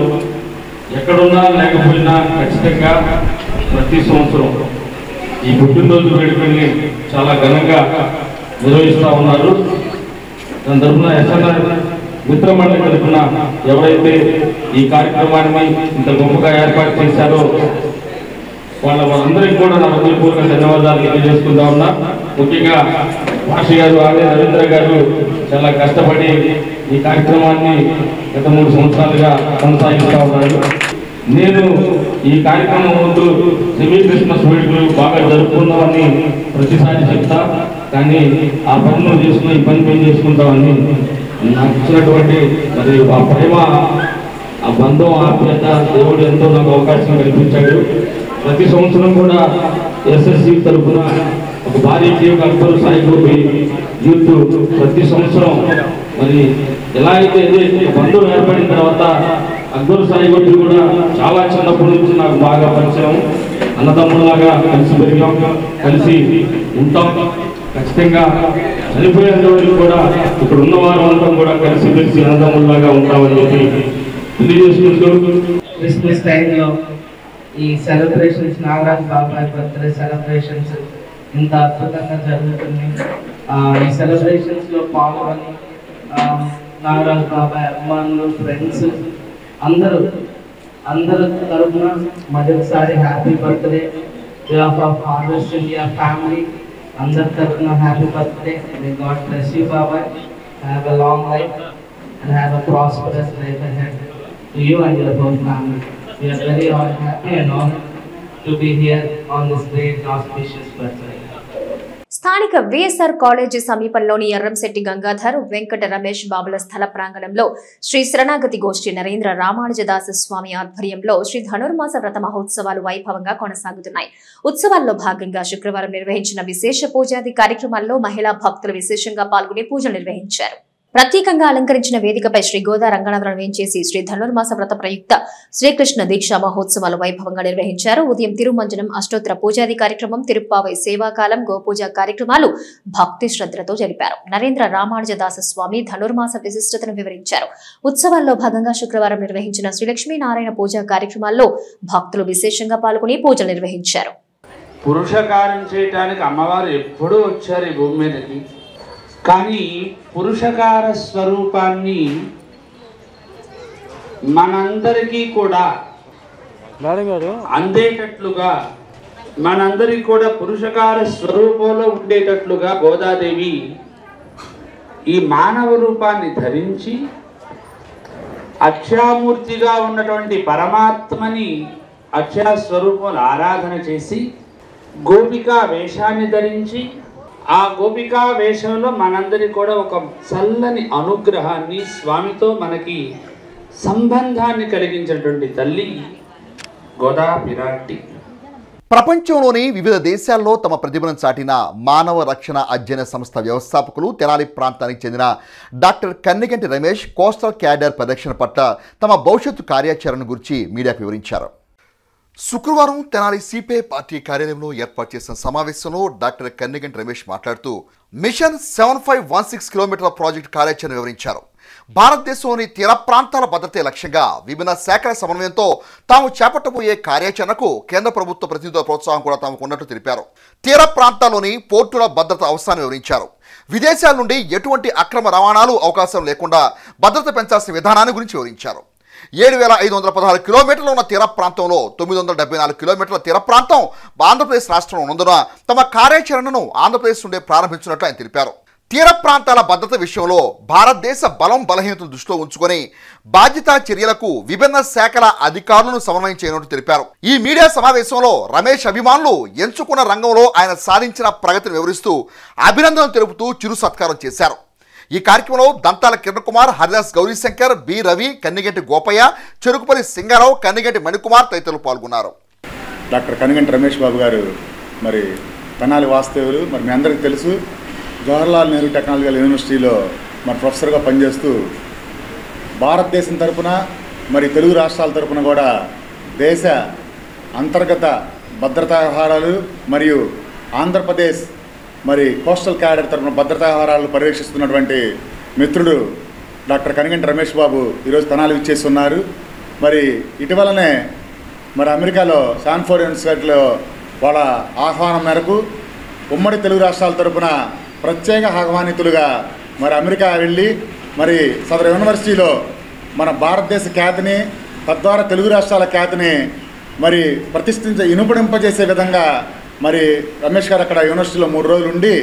ఎక్కడున్నా లేకపోయినా ఖచ్చితంగా ప్రతి సంవత్సరం ఈ పుట్టినరోజు వేడుకల్ని చాలా ఘనంగా నిర్వహిస్తూ ఉన్నారు. దాని తరఫున ఎస్ఎన్ఆర్ మిత్రమండలి తరఫున ఎవరైతే ఈ కార్యక్రమాన్ని ఇంత గొప్పగా ఏర్పాటు చేశారో వాళ్ళందరికీ కూడా నా హృదయపూర్వక ధన్యవాదాలు తెలియజేసుకుంటా ఉన్నా. ముఖ్యంగా భాషి గారు, అదే రవీంద్ర గారు చాలా కష్టపడి ఈ కార్యక్రమాన్ని గత 3 సంవత్సరాలుగా కొనసాగిస్తూ ఉన్నారు. నేను ఈ కార్యక్రమం ముందు సెమీ క్రిస్మస్ వేడుకలు బాగా జరుపుకుందామని ప్రతిసారి చెప్తా, కానీ ఆ పని నువ్వు చేసుకుని ఈ పని మేము చేసుకుంటామని నాకు ఇచ్చినటువంటి మరి ఆ ప్రేమ, ఆ బంధం, ఆప్యాయత దేవుడు ఎంతో నాకు అవకాశం కల్పించాడు. ప్రతి సంవత్సరం కూడా ఎస్ఎస్సి తరఫున ఒక భారీ టీం అక్బర్ సాయిగోపి యూత్ ప్రతి సంవత్సరం మరి ఎలా అయితే బంధువులు ఏర్పడిన తర్వాత అక్బర్ సాయిగోపి కూడా చాలా చిన్నప్పటి నుంచి నాకు బాగా పరిచయం. అన్నదమ్ములాగా కలిసి పెరిగాం, కలిసి ఉంటాం. ఖచ్చితంగా చనిపోయేంత వరకు కూడా ఇక్కడ ఉన్న వారు అంతా కూడా కలిసి మెలిసి అన్నదమ్ములాగా ఉంటామని చెప్పి తెలియజేసుకుంటూ క్రిస్మస్ టైంలో ఈ సెలబ్రేషన్స్, నాగరాజ్ బాబాయ్ బర్త్డే సెలబ్రేషన్స్ ఇంత అద్భుతంగా జరుగుతుంది. ఈ సెలబ్రేషన్స్లో పాల్గొని నాగరాజ్ బాబాయ్ అభిమానులు, ఫ్రెండ్స్ అందరూ తరఫున మొదటిసారి happy birthday behalf of harvest India family అందరి తరఫున happy birthday. May God bless you బాబాయ్, have a long life and have a prosperous life ahead to you and your whole family. We are very happy and honored to be here on this great auspicious birthday. స్థానిక విఎస్ఆర్ కాలేజీ సమీపంలోని ఎర్రంశెట్టి గంగాధర్, వెంకట రమేష్ బాబుల స్థల ప్రాంగణంలో శ్రీ శరణాగతి గోష్ఠి నరేంద్ర రామానుజదాస స్వామి ఆధ్వర్యంలో శ్రీ ధనుర్మాస వ్రత మహోత్సవాలు వైభవంగా కొనసాగుతున్నాయి. ఉత్సవాల్లో భాగంగా శుక్రవారం నిర్వహించిన విశేష పూజాది కార్యక్రమాల్లో మహిళా భక్తులు విశేషంగా పాల్గొని పూజలు నిర్వహించారు. ప్రత్యేకంగా అలంకరించిన వేదికపై శ్రీ గోదా రంగనాథులను వేంచేసి శ్రీ ధనుర్మాస వ్రత ప్రయుక్త శ్రీకృష్ణ దీక్షా మహోత్సవాలు వైభవంగా నిర్వహించారు. ఉదయం తిరుమంజనం, అష్టోత్తర పూజాది కార్యక్రమం, తిరుప్పావై సేవాకాలం, గోపూజ కార్యక్రమాలు భక్తి శ్రద్ధలతో జరిపారు. నరేంద్ర రామానుజదాస స్వామి ధనుర్మాస విశిష్టతను వివరించారు. ఉత్సవాల్లో భాగంగా శుక్రవారం నిర్వహించిన శ్రీ లక్ష్మీనారాయణ పూజా కార్యక్రమాల్లో భక్తులు విశేషంగా పాల్గొని పూజలు నిర్వహించారు. పురుషకార్యం చేయటానికి అమ్మవారు ఎప్పుడూ వచ్చారు ఈ భూమి మీదకి. కానీ పురుషకార స్వరూపాన్ని మనందరికీ కూడా అందేటట్లుగా, మనందరికీ కూడా పురుషకార స్వరూపంలో ఉండేటట్లుగా గోదాదేవి ఈ మానవ రూపాన్ని ధరించి అక్షామూర్తిగా ఉన్నటువంటి పరమాత్మని అక్షర స్వరూపంలో ఆరాధన చేసి గోపికా వేషాన్ని ధరించి ఆ గోపికా వేషంలో మనందరికీ కూడా ఒక చల్లని అనుగ్రహాన్ని, స్వామితో మనకి సంబంధాన్ని కలిగించినటువంటి తల్లి గోదా పిరాట్టి. ప్రపంచంలోని వివిధ దేశాల్లో తమ ప్రతిభను చాటిన మానవ రక్షణ అధ్యయన సంస్థ వ్యవస్థాపకులు తెనాలి ప్రాంతానికి చెందిన doctor Kanneganti Ramesh coastal cadre పరిరక్షణ పట్ల తమ భవిష్యత్తు కార్యాచరణ గురించి మీడియాకు వివరించారు. శుక్రవారం తెనాలి సిపిఐ పార్టీ కార్యాలయంలో ఏర్పాటు చేసిన సమావేశంలో డాక్టర్ కన్నెగంటి రమేష్ మాట్లాడుతూ మిషన్ 7516 కిలోమీటర్ల ప్రాజెక్టు కార్యాచరణ వివరించారు. భారతదేశంలోని తీర ప్రాంతాల భద్రతే లక్ష్యంగా విభిన్న శాఖల సమన్వయంతో తాము చేపట్టబోయే కార్యాచరణకు కేంద్ర ప్రభుత్వ ప్రతినిధుల ప్రోత్సాహం కూడా తమకు ఉన్నట్టు తెలిపారు. తీర ప్రాంతాల్లోని పోర్టుల భద్రత అవసరాన్ని వివరించారు. విదేశాల నుండి ఎటువంటి అక్రమ రవాణాలు అవకాశం లేకుండా భద్రత పెంచాల్సిన విధానాన్ని గురించి వివరించారు. 7516 కిలోమీటర్లు ఉన్న తీర ప్రాంతంలో 974 కిలోమీటర్ల తీర ప్రాంతం ఆంధ్రప్రదేశ్ రాష్ట్రంలో ఉన్నందున తమ కార్యాచరణను ఆంధ్రప్రదేశ్ నుండే ప్రారంభించినట్లు ఆయన తెలిపారు. తీర ప్రాంతాల భద్రత విషయంలో భారతదేశ బలం బలహీనతను దృష్టిలో ఉంచుకొని బాధ్యతా చర్యలకు విభిన్న శాఖల అధికారులను సమన్వయం చేయనున్నట్టు తెలిపారు. ఈ మీడియా సమావేశంలో రమేష్ అభిమానులు ఎంచుకున్న రంగంలో ఆయన సాధించిన ప్రగతిని వివరిస్తూ అభినందనలు తెలుపుతూ చిరు సత్కారం చేశారు. ఈ కార్యక్రమంలో దంతాల కిరణ్ కుమార్, హరిదాస్ గౌరీశంకర్, బి రవి, కన్నిగంటి గోపయ్య, చెరుకుపల్లి సింగారావు, కన్నిగంటి మణికుమార్ తదితరులు పాల్గొన్నారు. డాక్టర్ కన్నిగంటి రమేష్ బాబు గారు మరి తెనాలి వాస్తవులు. మరి మీ అందరికీ తెలుసు, జవహర్లాల్ నెహ్రూ టెక్నాలజికల్ యూనివర్సిటీలో మరి ప్రొఫెసర్గా పనిచేస్తూ భారతదేశం తరపున మరి తెలుగు రాష్ట్రాల తరపున కూడా దేశ అంతర్గత భద్రతా వ్యవహారాలు మరియు ఆంధ్రప్రదేశ్ మరి కోస్టల్ క్యాడర్ తరఫున భద్రతా వ్యవహారాలు పర్యవేక్షిస్తున్నటువంటి మిత్రుడు డాక్టర్ కన్నిగంటి రమేష్ బాబు ఈరోజు తెనాలి ఇచ్చేసి ఉన్నారు. మరి ఇటీవలనే మరి అమెరికాలో శాన్ఫోర్డ్ యూనివర్సిటీలో వాళ్ళ ఆహ్వానం మేరకు ఉమ్మడి తెలుగు రాష్ట్రాల తరఫున ప్రత్యేక ఆహ్వానితులుగా మరి అమెరికా వెళ్ళి మరి సదరు యూనివర్సిటీలో మన భారతదేశ ఖ్యాతిని, తద్వారా తెలుగు రాష్ట్రాల ఖ్యాతిని మరి ఇనుపడింపజేసే విధంగా మరి రమేష్ గారు అక్కడ యూనివర్సిటీలో 3 రోజులు ఉండి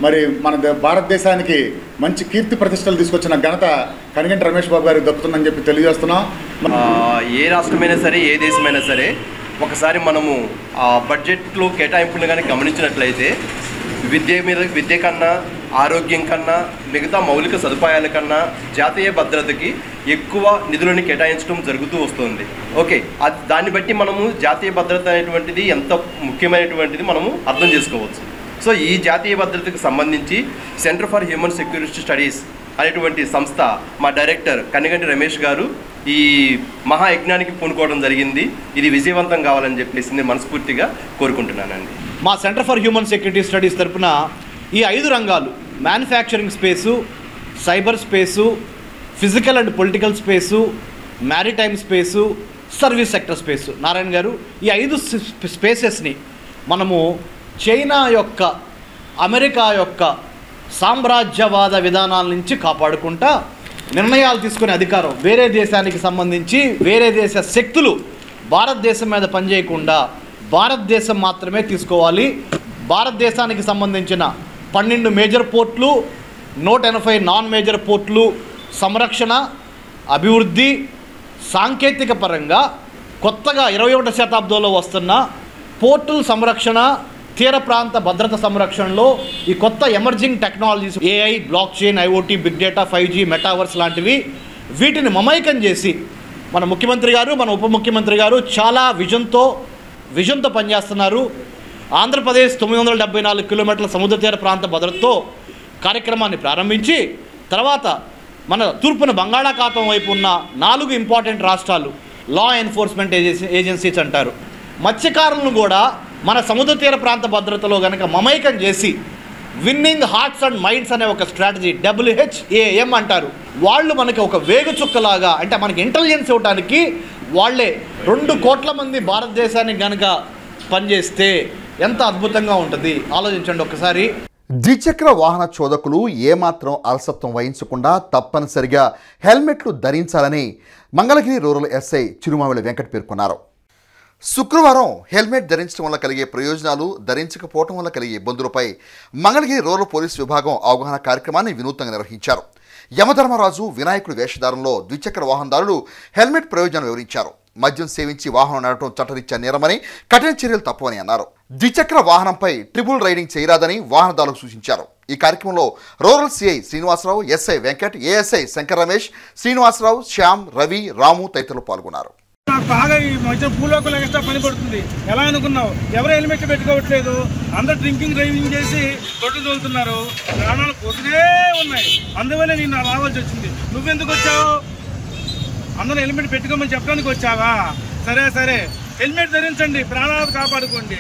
మరి మన భారతదేశానికి మంచి కీర్తి ప్రతిష్టలు తీసుకొచ్చిన ఘనత కన్నిగంటి రమేష్ బాబు గారికి దక్కుతుందని చెప్పి తెలియజేస్తున్నాం. ఏ రాష్ట్రమైనా సరే, ఏ దేశమైనా సరే, ఒకసారి మనము ఆ బడ్జెట్లో కేటాయింపులు కానీ గమనించినట్లయితే విద్య కన్నా, ఆరోగ్యం కన్నా, మిగతా మౌలిక సదుపాయాల కన్నా జాతీయ భద్రతకి ఎక్కువ నిధులను కేటాయించడం జరుగుతూ వస్తుంది. ఓకే, దాన్ని బట్టి మనము జాతీయ భద్రత అనేటువంటిది ఎంత ముఖ్యమైనటువంటిది మనము అర్థం చేసుకోవచ్చు. సో ఈ జాతీయ భద్రతకు సంబంధించి centre for human security studies అనేటువంటి సంస్థ మా డైరెక్టర్ కన్నిగంటి రమేష్ గారు ఈ మహాయజ్ఞానికి పూనుకోవడం జరిగింది. ఇది విజయవంతం కావాలని చెప్పేసి నేను మనస్ఫూర్తిగా కోరుకుంటున్నానండి. మా centre for human security studies తరఫున ఈ 5 రంగాలు manufacturing space, cyber space, physical and political space, maritime space, service sector space, Narayana గారు ఈ 5 స్పేసెస్ని మనము చైనా యొక్క, అమెరికా యొక్క సామ్రాజ్యవాద విధానాల నుంచి కాపాడుకుంటా నిర్ణయాలు తీసుకునే అధికారం వేరే దేశానికి సంబంధించి వేరే దేశ శక్తులు భారతదేశం మీద పనిచేయకుండా భారతదేశం మాత్రమే తీసుకోవాలి. భారతదేశానికి సంబంధించిన 12 మేజర్ పోర్ట్లు, 180 నాన్ మేజర్ పోర్ట్లు సంరక్షణ, అభివృద్ధి, సాంకేతిక పరంగా కొత్తగా 21వ శతాబ్దంలో వస్తున్న పోర్టుల సంరక్షణ, తీర ప్రాంత భద్రత సంరక్షణలో ఈ కొత్త emerging technologies AI, block chain, IoT, big data, 5G, metaverse లాంటివి వీటిని మమైకం చేసి మన ముఖ్యమంత్రి గారు, మన ఉప ముఖ్యమంత్రి గారు చాలా విజన్తో పనిచేస్తున్నారు. ఆంధ్రప్రదేశ్ 974 కిలోమీటర్ల సముద్ర తీర ప్రాంత భద్రతతో కార్యక్రమాన్ని ప్రారంభించి తర్వాత మన తూర్పున బంగాళాఖాతం వైపు ఉన్న 4 ఇంపార్టెంట్ రాష్ట్రాలు లా ఎన్ఫోర్స్మెంట్ ఏజెన్సీస్ అంటారు. మత్స్యకారులను కూడా మన సముద్ర తీర ప్రాంత భద్రతలో కనుక మమైకం చేసి విన్నింగ్ హార్ట్స్ అండ్ మైండ్స్ అనే ఒక స్ట్రాటజీ WHAM అంటారు. వాళ్ళు మనకి ఒక వేగుచుక్కలాగా అంటే మనకి ఇంటెలిజెన్స్ ఇవ్వడానికి వాళ్ళే 2 కోట్ల మంది భారతదేశానికి కనుక పనిచేస్తే ఎంత అద్భుతంగా ఉంటుంది ఆలోచించండి ఒకసారి. ద్విచక్ర వాహన చోదకులు ఏమాత్రం అలసత్వం వహించకుండా తప్పనిసరిగా హెల్మెట్లు ధరించాలని మంగళగిరి రూరల్ ఎస్ఐ చిరుమామిళి వెంకట్ పేర్కొన్నారు. శుక్రవారం హెల్మెట్ ధరించడం వల్ల కలిగే ప్రయోజనాలు, ధరించకపోవడం వల్ల కలిగే ఇబ్బందులపై మంగళగిరి రూరల్ పోలీస్ విభాగం అవగాహన కార్యక్రమాన్ని వినూత్నంగా నిర్వహించారు. యమధర్మరాజు వినాయకుడి వేషధారంలో ద్విచక్ర వాహనదారులు హెల్మెట్ ప్రయోజనాలు వివరించారు. మద్యం సేవించి వాహనం నడపడం చట్టరీత్యా నేరమని, కఠిన చర్యలు తప్పవని అన్నారు. ద్విచక్ర వాహనంపై ట్రిపుల్ రైడింగ్ చేయరాదని వాహనదారులకు సూచించారు. ఈ కార్యక్రమంలో rural CI Srinivasa Rao, SI Venkat, ASI Shankar Ramesh, Srinivasa Rao, Shyam, Ravi, Ramu తదితరులు పాల్గొన్నారు. నాకు బాగా ఈ మధ్య భూలోకంలో ఎక్స్ట్రా పని పడుతుంది. ఎలా అనుకున్నావు? ఎవరు హెల్మెట్ పెట్టుకోవట్లేదు, అందరు డ్రింకింగ్ డ్రైవింగ్ చేసి కొట్టు తోలుతున్నారు, ప్రాణాలు పోతూనే ఉన్నాయి. అందువల్ల నేను రావాల్సి వచ్చింది. నువ్వెందుకు వచ్చావు? అందరూ హెల్మెట్ పెట్టుకోమని చెప్పడానికి వచ్చావా? సరే సరే, హెల్మెట్ ధరించండి, ప్రాణాలు కాపాడుకోండి.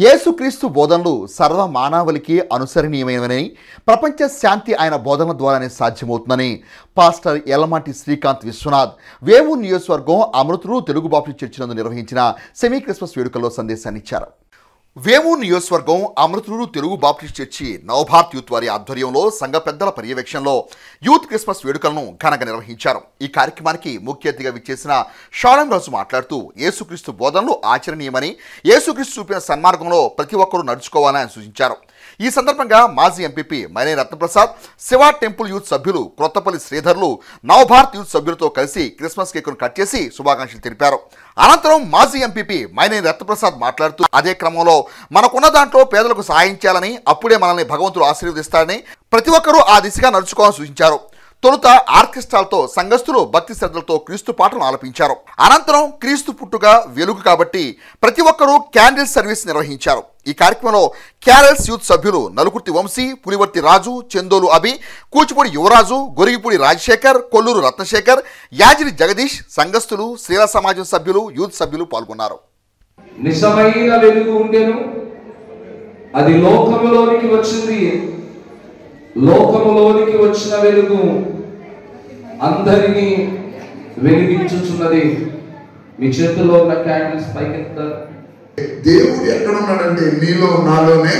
యేసుక్రీస్తు బోధనలు సర్వ మానవులకి అనుసరణీయమైనవని, ప్రపంచ శాంతి ఆయన బోధనల ద్వారానే సాధ్యమవుతుందని పాస్టర్ యలమాటి శ్రీకాంత్ విశ్వనాథ్ వేమూరు నియోజకవర్గం అమృతులు తెలుగు బాప్టిస్ట్ చర్చి నందు నిర్వహించిన సెమీ క్రిస్మస్ వేడుకల్లో సందేశాన్ని ఇచ్చారు. వేమూరు నియోజకవర్గం అమృతులు Telugu Baptist church Navabharat youth వారి ఆధ్వర్యంలో సంఘ పెద్దల పర్యవేక్షణలో యూత్ క్రిస్మస్ వేడుకలను ఘనంగా నిర్వహించారు. ఈ కార్యక్రమానికి ముఖ్య అతిథిగా విచ్చేసిన షాలం రాజు మాట్లాడుతూ యేసుక్రీస్తు బోధనలు ఆచరణీయమని, యేసుక్రీస్తు చూపిన సన్మార్గంలో ప్రతి ఒక్కరూ నడుచుకోవాలని ఆయన సూచించారు. ఈ సందర్భంగా మాజీ MPP Myneni Ratnaprasad, Shiva temple youth సభ్యులు క్రొత్తపల్లి శ్రీధర్లు నవభారత్ యూత్ సభ్యులతో కలిసి క్రిస్మస్ కేకును కట్ చేసి శుభాకాంక్షలు తెలిపారు. అనంతరం మాజీ ఎంపీపీ మైనేని రత్నప్రసాద్ మాట్లాడుతూ అదే క్రమంలో మనకున్న దాంట్లో పేదలకు సహాయం చేయాలని, అప్పుడే మనల్ని భగవంతుడు ఆశీర్వదిస్తారని, ప్రతి ఒక్కరూ ఆ దిశగా నడుచుకోవాలని సూచించారు. తొలుత ఆర్కెస్ట్రాలతో సంఘస్థులు భక్తి శ్రద్ధలతో క్రీస్తు పాటలు ఆలపించారు. అనంతరం క్రీస్తు పుట్టుక వెలుగు కాబట్టి ప్రతి ఒక్కరూ క్యాండిల్ సర్వీస్ నిర్వహించారు. ఈ కార్యక్రమంలో క్యారల్స్ యూత్ సభ్యులు నలుకుర్తి వంశీ, పులివర్తి రాజు, చందోలు అభి, కూచిపూడి యువరాజు, గొరిగిపూడి రాజశేఖర్, కొల్లూరు రత్నశేఖర్, యాజిరి జగదీష్, సంఘస్థులు, శ్రీల సమాజం సభ్యులు, యూత్ సభ్యులు పాల్గొన్నారు. నిజమైన వెలుగు ఉండెను, అది లోకములోనికి వచ్చింది. లోకములోనికి వచ్చిన వెలుగు అందరినీ వెలిగించుచున్నది. మీ చేతిలో ఉన్న క్యాండిల్స్ పైకెత్తారు. దేవుడు ఎక్కడున్నాడంటే మీలో నాలోనే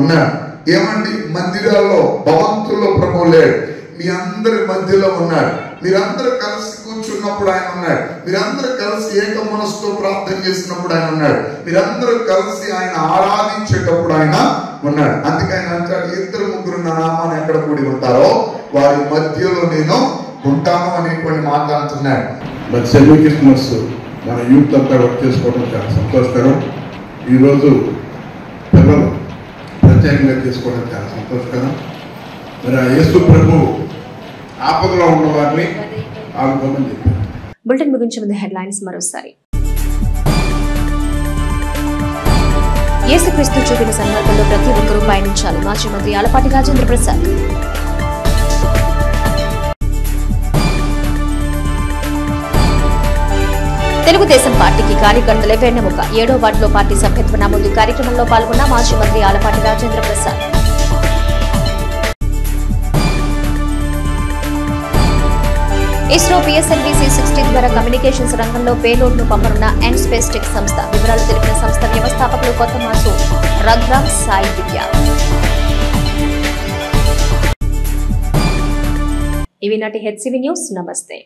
ఉన్నాడు. ఏమండి, మందిరాల్లో భవంతుల్లో ప్రభువు లేడు, మీ అందరి మధ్యలో ఉన్నాడు. మీరందరూ కలిసి కూర్చున్నప్పుడు ఆయన ఉన్నాడు. మీరందరూ కలిసి ఏక మనసుతో ప్రార్థన చేసినప్పుడు ఆయన ఉన్నాడు. మీరందరూ కలిసి ఆయన ఆరాధించేటప్పుడు ఆయన ఉన్నాడు. అందుకే ఆయన అంటాడు, 2-3 నా నామాన్ని ఎక్కడ కూడి ఉంటారో వారి మధ్యలో నేను ఉంటాను అనేటువంటి మాట అంటున్నాడు. మరి సెమీ క్రిస్మస్ మన యూత్ అంతా వర్క్ చేసుకోవడం చాలా సంతోషకరం. ఈరోజు పిల్లలు ప్రత్యేకంగా చేసుకోవడం చాలా సంతోషకరం. మరి ఆ యేసు ప్రభు ఆపదలో ఉన్న వారిని ఆదుకోమని చెప్పారు. బులెటిన్ ముగించే ముందు హెడ్లైన్స్ మరోసారి. యేసుక్రీస్తు చూపిన సన్మార్గంలో ప్రతి ఒక్కరూ పయనించాలి. మాజీ మంత్రి ఆలపాటి రాజేంద్ర ప్రసాద్. తెలుగుదేశం పార్టీకి కార్యకర్తలే వెన్నెముక. 7వ వార్డులో పార్టీ సభ్యత్వ నమోదు కార్యక్రమంలో పాల్గొన్న మాజీ మంత్రి ఆలపాటి రాజేంద్ర ప్రసాద్. ఇస్రో PSLV C-60 ద్వారా కమ్యూనికేషన్స్ రంగంలో పేలోడ్ ను పంపనున్న ఎన్స్పేస్ టెక్ సంస్థ. వివరాలు తెలిపిన సంస్థ వ్యవస్థాపకులు కొత్తమాసు రఘురామ్ సాయి దివ్య. ఇవి నాటి HCV న్యూస్. నమస్తే.